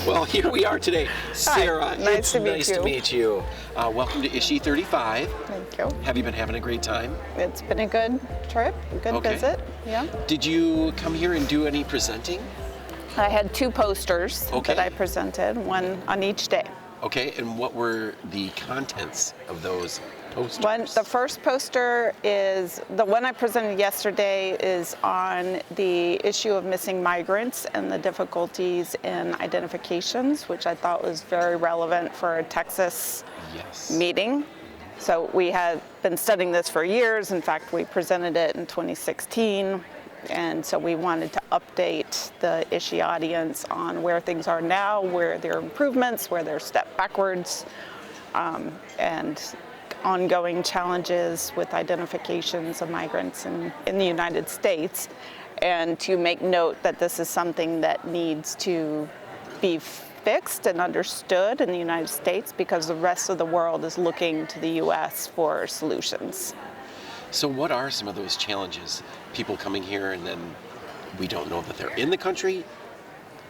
Well, here we are today. Sara, Hi, nice to meet you. Welcome to ISHI 35. Thank you. Have you been having a great time? It's been a good trip, good visit. Yeah. Did you come here and do any presenting? I had 2 posters that I presented, one on each day. Okay, and what were the contents of those posters? The first poster is, the one I presented yesterday is on the issue of missing migrants and the difficulties in identifications, which I thought was very relevant for a Texas meeting. So we had been studying this for years. In fact, we presented it in 2016. And so we wanted to update the ISHI audience on where things are now, where there are improvements, where there's step backwards, and ongoing challenges with identifications of migrants in the United States, and to make note that this is something that needs to be fixed and understood in the United States because the rest of the world is looking to the U.S. for solutions. So what are some of those challenges? People coming here and then we don't know that they're in the country,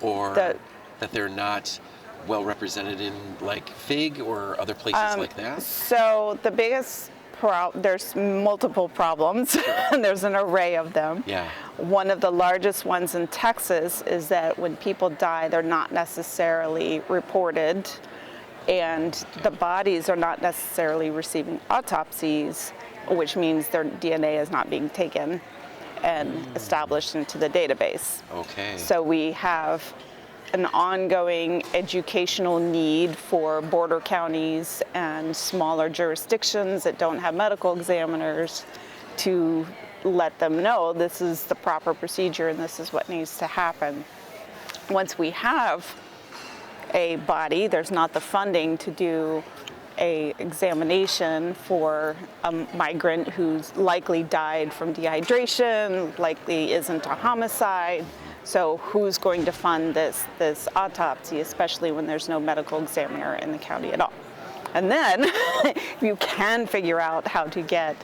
or that they're not well represented in like FIG or other places like that? So the biggest there's multiple problems, and there's an array of them. Yeah. One of the largest ones in Texas is that when people die, they're not necessarily reported, and the bodies are not necessarily receiving autopsies, which means their DNA is not being taken and established into the database. Okay. So we have an ongoing educational need for border counties and smaller jurisdictions that don't have medical examiners to let them know this is the proper procedure and this is what needs to happen. Once we have a body, there's not the funding to do a examination for a migrant who's likely died from dehydration, likely isn't a homicide. So who's going to fund this autopsy, especially when there's no medical examiner in the county at all? And then you can figure out how to get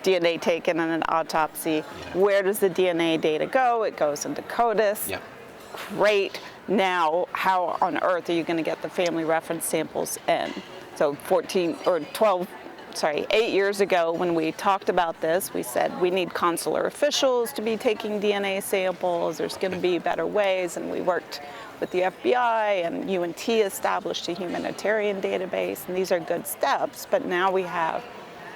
DNA taken in an autopsy. Where does the DNA data go? It goes into CODIS. Yep. Great. Now, how on earth are you going to get the family reference samples in? So 8 years ago when we talked about this, we said we need consular officials to be taking DNA samples. There's going to be better ways, and we worked with the FBI, and UNT established a humanitarian database, and these are good steps. But now we have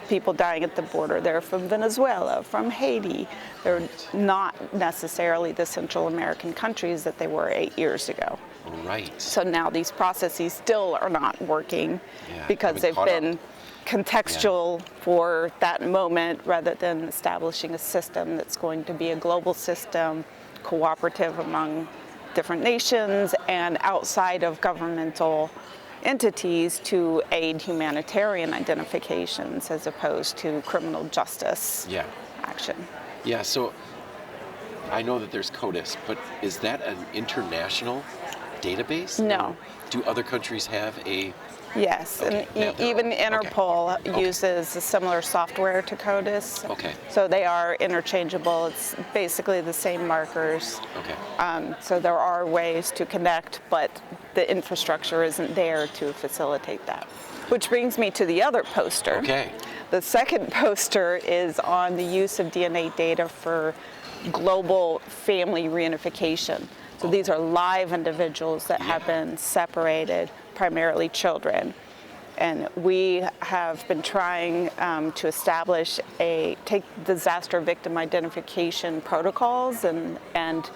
people dying at the border. They're from Venezuela, from Haiti. They're not necessarily the Central American countries that they were 8 years ago. Right. So now these processes still are not working because they've been contextual for that moment rather than establishing a system that's going to be a global system, cooperative among different nations and outside of governmental entities to aid humanitarian identifications as opposed to criminal justice action. Yeah, so I know that there's CODIS, but is that an international database? No. Do other countries have a... Yes, and even Interpol uses a similar software to CODIS. Okay. So they are interchangeable. It's basically the same markers. Okay. So there are ways to connect, but the infrastructure isn't there to facilitate that. Which brings me to the other poster. Okay. The second poster is on the use of DNA data for global family reunification. So these are live individuals that have been separated, primarily children. And we have been trying to establish take disaster victim identification protocols and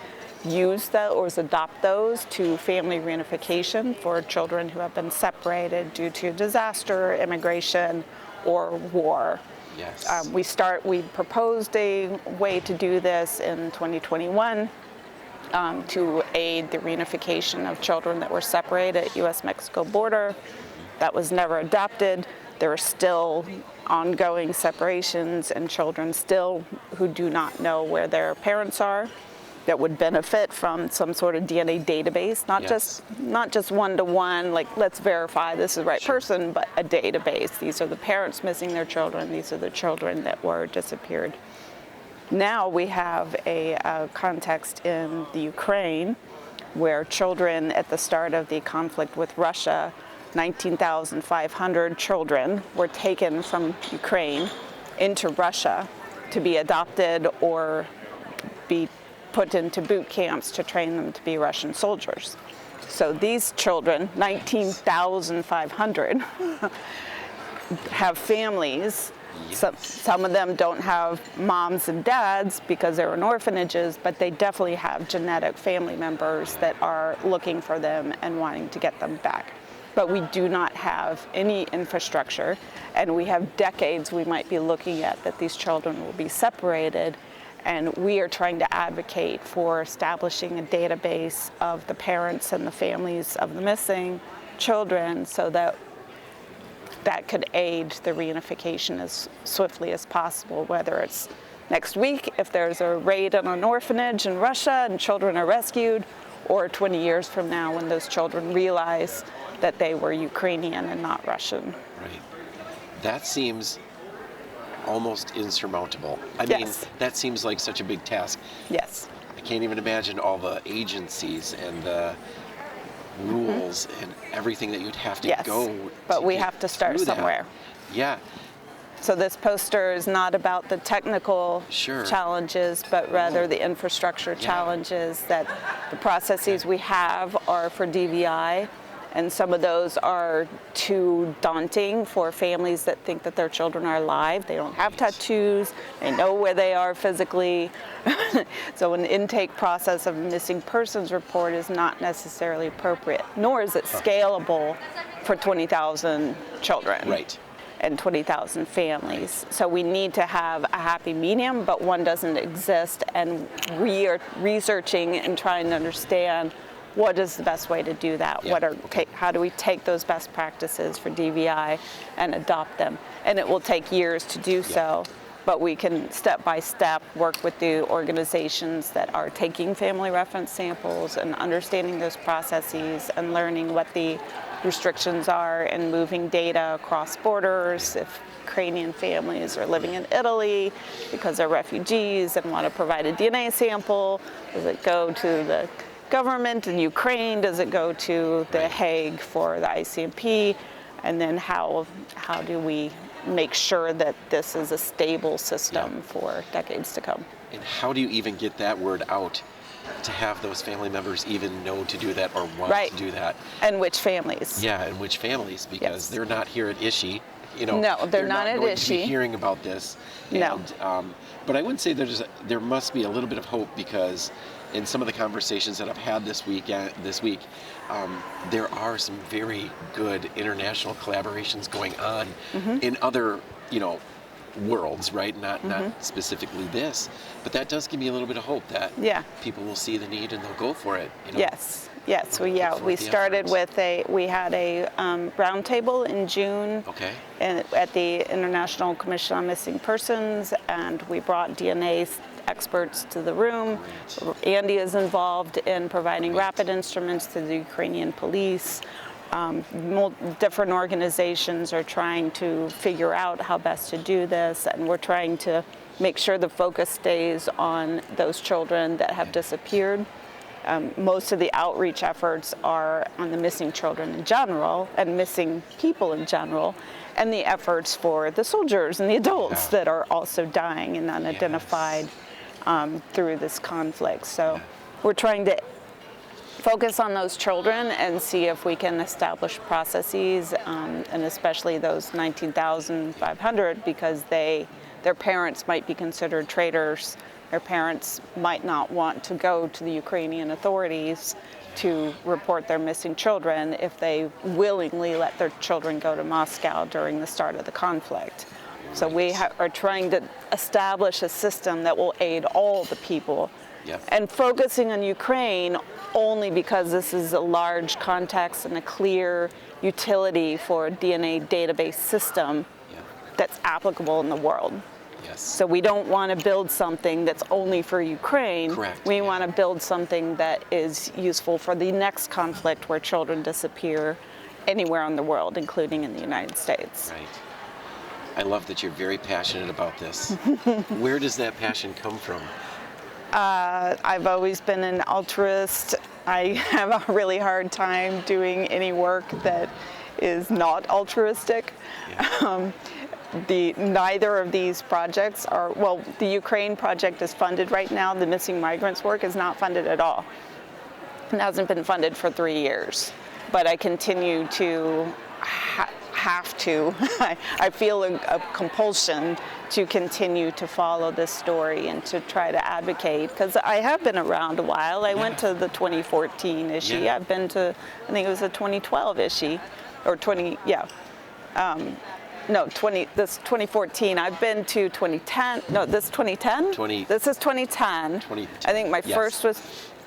use those or adopt those to family reunification for children who have been separated due to disaster, immigration, or war. Yes. We proposed a way to do this in 2021. To aid the reunification of children that were separated at U.S. Mexico border. That was never adopted. There are still ongoing separations and children still who do not know where their parents are that would benefit from some sort of DNA database, not just one-to-one, like let's verify this is the right person, but a database. These are the parents missing their children. These are the children that were disappeared. Now we have a context in the Ukraine where children at the start of the conflict with Russia, 19,500 children were taken from Ukraine into Russia to be adopted or be put into boot camps to train them to be Russian soldiers. So these children, 19,500, have families. Some of them don't have moms and dads because they're in orphanages, but they definitely have genetic family members that are looking for them and wanting to get them back. But we do not have any infrastructure, and we have decades we might be looking at that these children will be separated. And we are trying to advocate for establishing a database of the parents and the families of the missing children so that could aid the reunification as swiftly as possible, whether it's next week if there's a raid on an orphanage in Russia and children are rescued, or 20 years from now when those children realize that they were Ukrainian and not Russian. Right. That seems almost insurmountable. I mean, that seems like such a big task. Yes. I can't even imagine all the agencies and the rules and everything that you'd have to go. But we have to start somewhere. Yeah. So this poster is not about the technical challenges, but rather the infrastructure challenges that the processes we have are for DVI. And some of those are too daunting for families that think that their children are alive. They don't have tattoos. They know where they are physically. So an intake process of a missing persons report is not necessarily appropriate, nor is it scalable for 20,000 children. Right. And 20,000 families. So we need to have a happy medium, but one doesn't exist. And we are researching and trying to understand what is the best way to do that? How do we take those best practices for DVI and adopt them? And it will take years to do so, but we can step by step work with the organizations that are taking family reference samples and understanding those processes and learning what the restrictions are in moving data across borders. If Ukrainian families are living in Italy because they're refugees and want to provide a DNA sample, does it go to the government in Ukraine? Does it go to The Hague for the ICMP? And then how do we make sure that this is a stable system for decades to come? And how do you even get that word out to have those family members even know to do that or want to do that? And which families? Yeah, and which families, because they're not here at ISHI. No, they're not at ISHI. To be hearing about this. No. And, but I wouldn't say there must be a little bit of hope, because in some of the conversations that I've had this week, there are some very good international collaborations going on in other, worlds, right? Not specifically this, but that does give me a little bit of hope that people will see the need and they'll go for it. Yes. We started with we had a roundtable in June at the International Commission on Missing Persons, and we brought DNA experts to the room. Andy is involved in providing rapid instruments to the Ukrainian police. Different organizations are trying to figure out how best to do this, and we're trying to make sure the focus stays on those children that have disappeared. Most of the outreach efforts are on the missing children in general and missing people in general, and the efforts for the soldiers and the adults that are also dying and unidentified through this conflict. So we're trying to focus on those children and see if we can establish processes, and especially those 19,500, because their parents might be considered traitors. Their parents might not want to go to the Ukrainian authorities to report their missing children if they willingly let their children go to Moscow during the start of the conflict. So we are trying to establish a system that will aid all the people. And focusing on Ukraine only because this is a large context and a clear utility for a DNA database system that's applicable in the world. So we don't want to build something that's only for Ukraine. We want to build something that is useful for the next conflict where children disappear anywhere in the world, including in the United States. I love that you're very passionate about this. Where does that passion come from? I've always been an altruist I have a really hard time doing any work that is not altruistic. Yeah. Neither of these projects are, well, the Ukraine project is funded right now. The missing migrants work is not funded at all. It hasn't been funded for 3 years. But I continue to have to, I feel a compulsion to continue to follow this story and to try to advocate, because I have been around a while. I went to the 2014 ISHI. Yeah. I've been to, I think it was a 2012 ISHI, or 20, yeah. This 2014. I've been to 2010. No, this 2010? This is 2010. 2010. I think my Yes. first was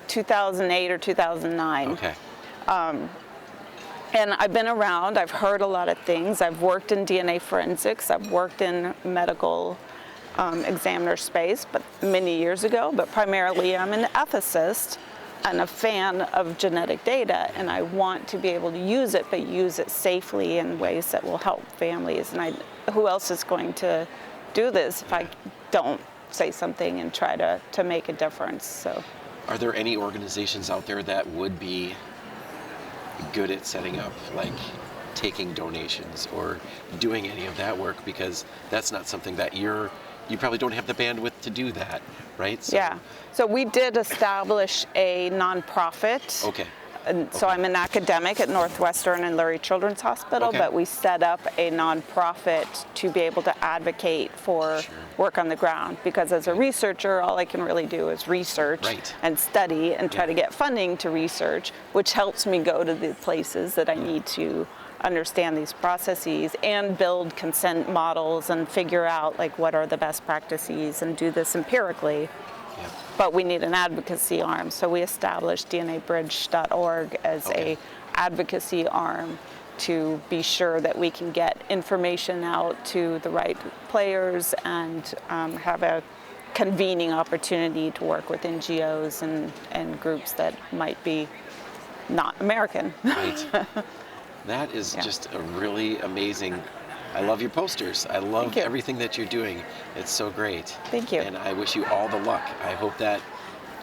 2008 or 2009. Okay. And I've been around, I've heard a lot of things. I've worked in DNA forensics, I've worked in medical examiner space, but many years ago, but primarily I'm an ethicist and a fan of genetic data, and I want to be able to use it, but use it safely in ways that will help families. And who else is going to do this if I don't say something and try to make a difference? So, are there any organizations out there that would be good at setting up, like taking donations or doing any of that work? Because that's not something that you probably don't have the bandwidth to do that, right? So, yeah. So we did establish a nonprofit. Okay. And so I'm an academic at Northwestern and Lurie Children's Hospital, but we set up a nonprofit to be able to advocate for work on the ground. Because as a researcher, all I can really do is research and study and try to get funding to research, which helps me go to the places that I need to understand these processes and build consent models and figure out like what are the best practices and do this empirically. But we need an advocacy arm, so we established DNAbridge.org as a advocacy arm to be sure that we can get information out to the right players and have a convening opportunity to work with NGOs and groups that might be not American. Right. That is just a really amazing. I love your posters. I love everything that you're doing. It's so great. Thank you. And I wish you all the luck. I hope that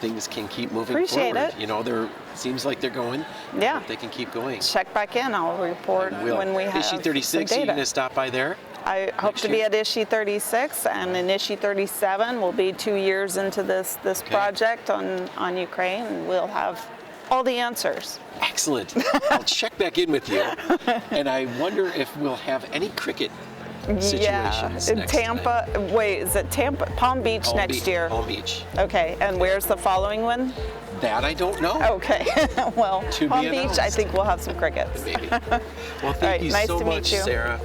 things can keep moving Appreciate forward. it. You know, seems like they're going. Yeah. I hope they can keep going. Check back in. I'll report when we have ISHI 36, some are you data. going to stop by there? I hope to be at ISHI 36, and in ISHI 37 we'll be 2 years into this project on Ukraine, and we'll have all the answers. Excellent. I'll check back in with you. And I wonder if we'll have any cricket situations in next Tampa. time. Wait, is it Tampa? Palm Beach next year. Palm Beach. Okay, and where's the following one? That I don't know. Okay, well, To be Palm Beach, I announced. think we'll have some crickets. Maybe. Well, thank you nice so to meet much, you. Sara.